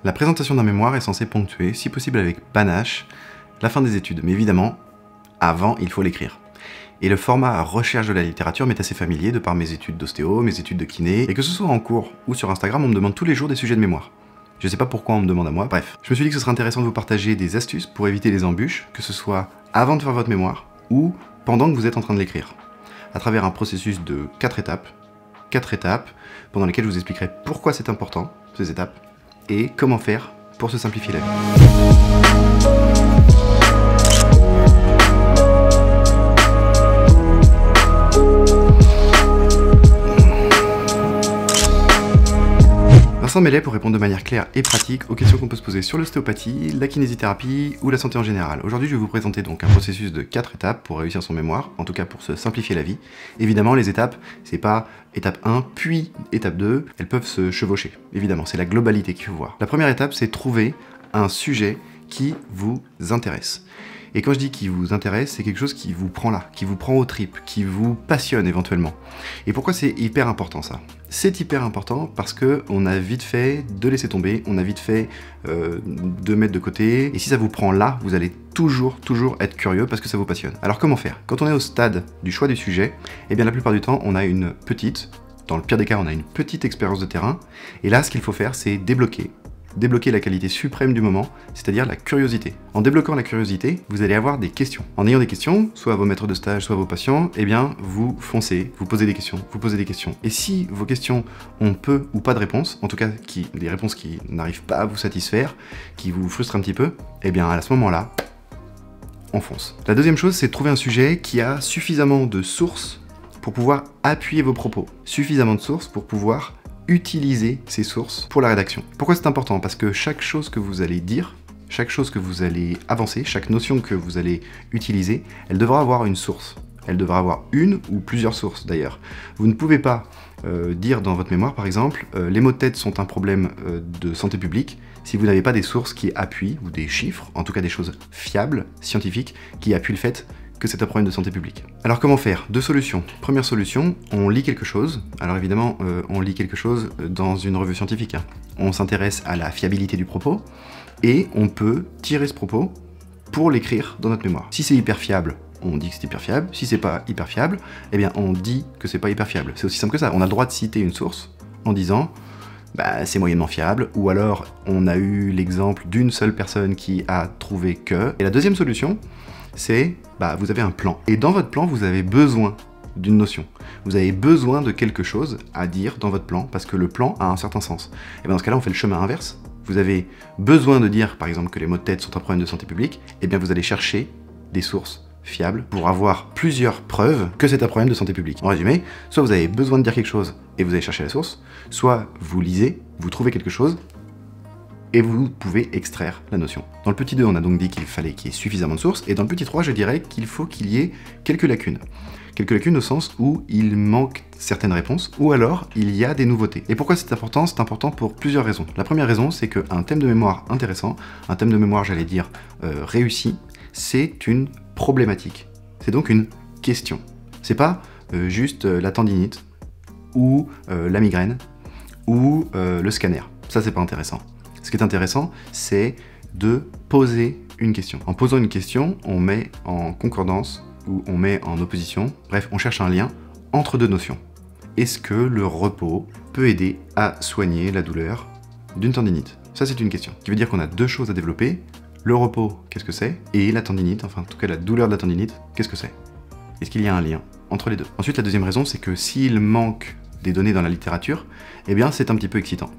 La présentation d'un mémoire est censée ponctuer, si possible avec panache, la fin des études. Mais évidemment, avant, il faut l'écrire. Et le format recherche de la littérature m'est assez familier de par mes études d'ostéo, mes études de kiné, et que ce soit en cours ou sur Instagram, on me demande tous les jours des sujets de mémoire. Je sais pas pourquoi on me demande à moi, bref. Je me suis dit que ce serait intéressant de vous partager des astuces pour éviter les embûches, que ce soit avant de faire votre mémoire ou pendant que vous êtes en train de l'écrire. À travers un processus de 4 étapes, pendant lesquelles je vous expliquerai pourquoi c'est important, ces étapes, et comment faire pour se simplifier la vie. Vincent Mellet pour répondre de manière claire et pratique aux questions qu'on peut se poser sur l'ostéopathie, la kinésithérapie ou la santé en général. Aujourd'hui, je vais vous présenter donc un processus de 4 étapes pour réussir son mémoire, en tout cas pour se simplifier la vie. Évidemment, les étapes, c'est pas étape 1 puis étape 2, elles peuvent se chevaucher. Évidemment, c'est la globalité qu'il faut voir. La première étape, c'est trouver un sujet qui vous intéresse. Et quand je dis qui vous intéresse, c'est quelque chose qui vous prend là, qui vous prend aux tripes, qui vous passionne éventuellement. Et pourquoi c'est hyper important ça? C'est hyper important parce que on a vite fait de laisser tomber, on a vite fait de mettre de côté, et si ça vous prend là, vous allez toujours être curieux parce que ça vous passionne. Alors comment faire? Quand on est au stade du choix du sujet, eh bien la plupart du temps, on a une petite, dans le pire des cas, on a une petite expérience de terrain, et là, ce qu'il faut faire, c'est débloquer la qualité suprême du moment, c'est-à-dire la curiosité. En débloquant la curiosité, vous allez avoir des questions. En ayant des questions, soit à vos maîtres de stage, soit à vos patients, eh bien, vous foncez, vous posez des questions, Et si vos questions ont peu ou pas de réponses, en tout cas des réponses qui n'arrivent pas à vous satisfaire, qui vous frustrent un petit peu, eh bien, à ce moment-là, on fonce. La deuxième chose, c'est de trouver un sujet qui a suffisamment de sources pour pouvoir appuyer vos propos. Suffisamment de sources pour pouvoir utiliser ces sources pour la rédaction. Pourquoi c'est important? Parce que chaque chose que vous allez dire, chaque chose que vous allez avancer, chaque notion que vous allez utiliser, elle devra avoir une source. Elle devra avoir une ou plusieurs sources d'ailleurs. Vous ne pouvez pas dire dans votre mémoire, par exemple, les maux de tête sont un problème de santé publique, si vous n'avez pas des sources qui appuient, ou des chiffres, en tout cas des choses fiables, scientifiques, qui appuient le fait que c'est un problème de santé publique. Alors comment faire? Deux solutions. Première solution, on lit quelque chose. Alors évidemment, on lit quelque chose dans une revue scientifique. On s'intéresse à la fiabilité du propos, et on peut tirer ce propos pour l'écrire dans notre mémoire. Si c'est hyper fiable, on dit que c'est hyper fiable. Si c'est pas hyper fiable, eh bien on dit que c'est pas hyper fiable. C'est aussi simple que ça. On a le droit de citer une source en disant bah, c'est moyennement fiable, ou alors on a eu l'exemple d'une seule personne qui a trouvé que. Et la deuxième solution, c'est, bah, vous avez un plan. Et dans votre plan, vous avez besoin d'une notion. Vous avez besoin de quelque chose à dire dans votre plan, parce que le plan a un certain sens. Et bien dans ce cas-là, on fait le chemin inverse. Vous avez besoin de dire, par exemple, que les maux de tête sont un problème de santé publique, et bien vous allez chercher des sources fiables pour avoir plusieurs preuves que c'est un problème de santé publique. En résumé, soit vous avez besoin de dire quelque chose et vous allez chercher la source, soit vous lisez, vous trouvez quelque chose, et vous pouvez extraire la notion. Dans le petit 2, on a donc dit qu'il fallait qu'il y ait suffisamment de sources, et dans le petit 3, je dirais qu'il faut qu'il y ait quelques lacunes. Quelques lacunes au sens où il manque certaines réponses, ou alors il y a des nouveautés. Et pourquoi c'est important? C'est important pour plusieurs raisons. La première raison, c'est qu'un thème de mémoire intéressant, un thème de mémoire, j'allais dire, réussi, c'est une problématique. C'est donc une question. C'est pas juste la tendinite, ou la migraine, ou le scanner. Ça, c'est pas intéressant. Ce qui est intéressant, c'est de poser une question. En posant une question, on met en concordance ou on met en opposition, bref, on cherche un lien entre deux notions. Est-ce que le repos peut aider à soigner la douleur d'une tendinite? Ça, c'est une question. Ce qui veut dire qu'on a deux choses à développer. Le repos, qu'est-ce que c'est? Et la tendinite, enfin en tout cas la douleur de la tendinite, qu'est-ce que c'est? Est-ce qu'il y a un lien entre les deux? Ensuite, la deuxième raison, c'est que s'il manque des données dans la littérature, eh bien c'est un petit peu excitant.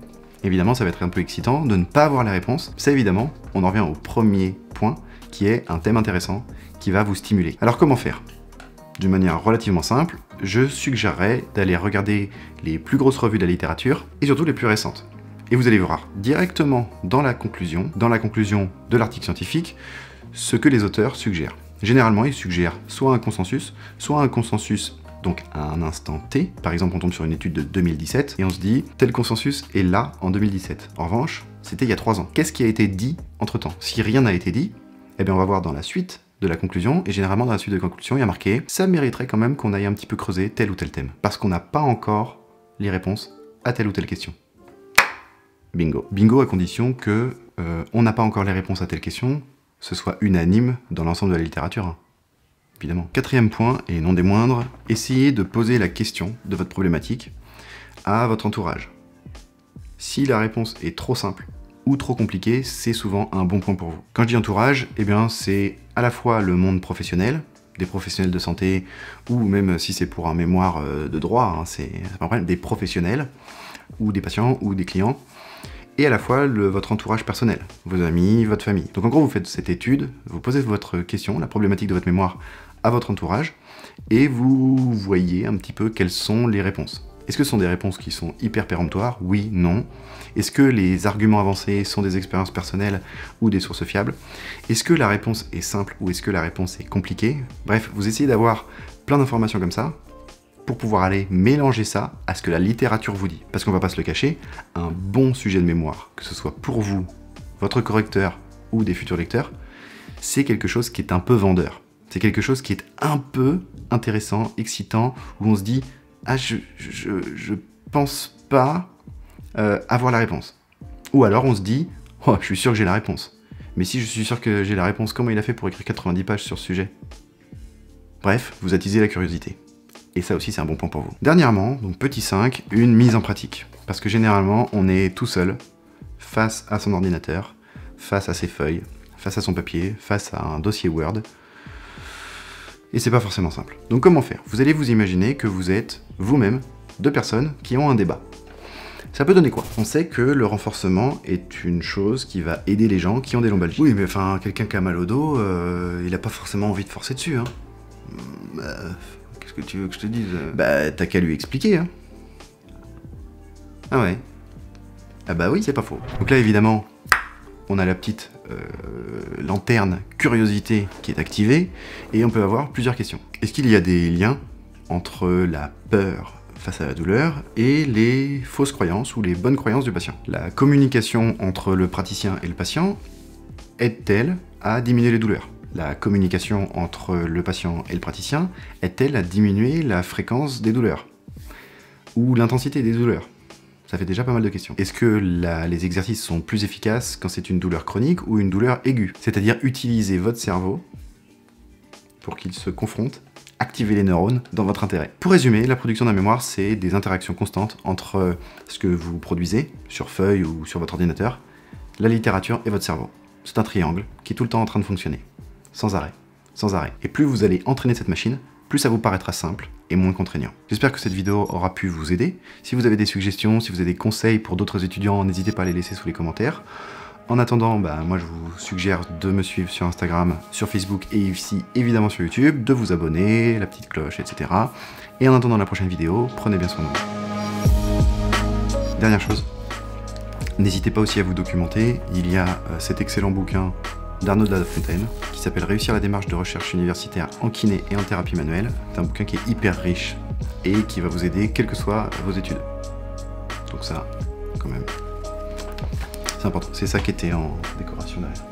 Évidemment, ça va être un peu excitant de ne pas avoir les réponses. Ça, évidemment, on en revient au premier point, qui est un thème intéressant, qui va vous stimuler. Alors, comment faire? D'une manière relativement simple, je suggérerais d'aller regarder les plus grosses revues de la littérature, et surtout les plus récentes. Et vous allez voir directement dans la conclusion de l'article scientifique, ce que les auteurs suggèrent. Généralement, ils suggèrent soit un consensus donc à un instant T. Par exemple, on tombe sur une étude de 2017 et on se dit tel consensus est là en 2017. En revanche, c'était il y a 3 ans. Qu'est-ce qui a été dit entre-temps? Si rien n'a été dit, eh bien on va voir dans la suite de la conclusion, et généralement dans la suite de la conclusion, il y a marqué ça mériterait quand même qu'on aille un petit peu creuser tel ou tel thème, parce qu'on n'a pas encore les réponses à telle ou telle question. bingo. Bingo à condition que on n'a pas encore les réponses à telle question, ce soit unanime dans l'ensemble de la littérature, hein, évidemment. Quatrième point, et non des moindres, essayez de poser la question de votre problématique à votre entourage. Si la réponse est trop simple ou trop compliquée, c'est souvent un bon point pour vous. Quand je dis entourage, eh bien c'est à la fois le monde professionnel, des professionnels de santé, ou même si c'est pour un mémoire de droit, hein, c'est pas un problème, des professionnels, ou des patients, ou des clients, et à la fois votre entourage personnel, vos amis, votre famille. Donc en gros, vous faites cette étude, vous posez votre question, la problématique de votre mémoire à votre entourage, et vous voyez un petit peu quelles sont les réponses. Est-ce que ce sont des réponses qui sont hyper péremptoires? Oui, non. Est-ce que les arguments avancés sont des expériences personnelles ou des sources fiables? Est-ce que la réponse est simple ou est-ce que la réponse est compliquée? Bref, vous essayez d'avoir plein d'informations comme ça, pour pouvoir aller mélanger ça à ce que la littérature vous dit. Parce qu'on va pas se le cacher, un bon sujet de mémoire, que ce soit pour vous, votre correcteur ou des futurs lecteurs, c'est quelque chose qui est un peu vendeur. C'est quelque chose qui est un peu intéressant, excitant, où on se dit « Ah, je pense pas avoir la réponse ». Ou alors on se dit « Oh, je suis sûr que j'ai la réponse ». Mais si je suis sûr que j'ai la réponse, comment il a fait pour écrire 90 pages sur ce sujet? Bref, vous attisez la curiosité. Et ça aussi, c'est un bon point pour vous. Dernièrement, donc petit 5, une mise en pratique. Parce que généralement, on est tout seul, face à son ordinateur, face à ses feuilles, face à son papier, face à un dossier Word. Et c'est pas forcément simple. Donc comment faire? Vous allez vous imaginer que vous êtes, vous-même, deux personnes qui ont un débat. Ça peut donner quoi? On sait que le renforcement est une chose qui va aider les gens qui ont des lombalgies. Oui, mais enfin, quelqu'un qui a mal au dos, il a pas forcément envie de forcer dessus, hein. Qu'est-ce que tu veux que je te dise? Bah, t'as qu'à lui expliquer, hein. Ah ouais. Ah bah oui, c'est pas faux. Donc là, évidemment, on a la petite lanterne curiosité qui est activée, et on peut avoir plusieurs questions. Est-ce qu'il y a des liens entre la peur face à la douleur et les fausses croyances ou les bonnes croyances du patient? La communication entre le praticien et le patient aide-t-elle à diminuer les douleurs? La communication entre le patient et le praticien aide-t-elle à diminuer la fréquence des douleurs? Ou l'intensité des douleurs? Ça fait déjà pas mal de questions. Est-ce que les exercices sont plus efficaces quand c'est une douleur chronique ou une douleur aiguë? C'est-à-dire utiliser votre cerveau pour qu'il se confronte, activer les neurones dans votre intérêt. Pour résumer, la production d'un mémoire, c'est des interactions constantes entre ce que vous produisez sur feuille ou sur votre ordinateur, la littérature et votre cerveau. C'est un triangle qui est tout le temps en train de fonctionner. Sans arrêt. Sans arrêt. Et plus vous allez entraîner cette machine, plus ça vous paraîtra simple et moins contraignant. J'espère que cette vidéo aura pu vous aider. Si vous avez des suggestions, si vous avez des conseils pour d'autres étudiants, n'hésitez pas à les laisser sous les commentaires. En attendant, moi je vous suggère de me suivre sur Instagram, sur Facebook et aussi évidemment sur YouTube, de vous abonner, la petite cloche, etc. Et en attendant la prochaine vidéo, prenez bien soin de vous. Dernière chose, n'hésitez pas aussi à vous documenter. Il y a cet excellent bouquin d'Arnaud de la Fontaine, qui s'appelle « Réussir la démarche de recherche universitaire en kiné et en thérapie manuelle ». C'est un bouquin qui est hyper riche et qui va vous aider quelles que soient vos études. Donc ça, quand même, c'est important. C'est ça qui était en décoration derrière.